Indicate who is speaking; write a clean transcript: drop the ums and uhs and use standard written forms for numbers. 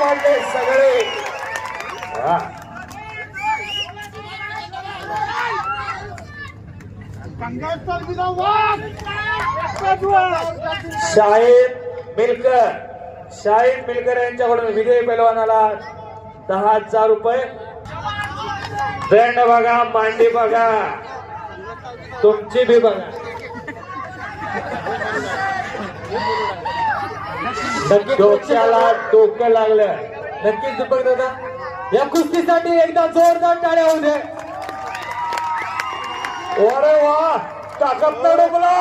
Speaker 1: पाडले सगळे. शाहीद मिलकर यांच्याकडून विजयी पैलवानाला 10,000 रुपये. दंड बघा, मांडी बघा, तुमची बी बघा. डोक्याला डोकं लागलं.
Speaker 2: नक्कीच दीपक दादा या कुस्तीसाठी एकदा जोरदार टाळ्या होऊ दे.
Speaker 1: अरे वा, ताकद डोकला.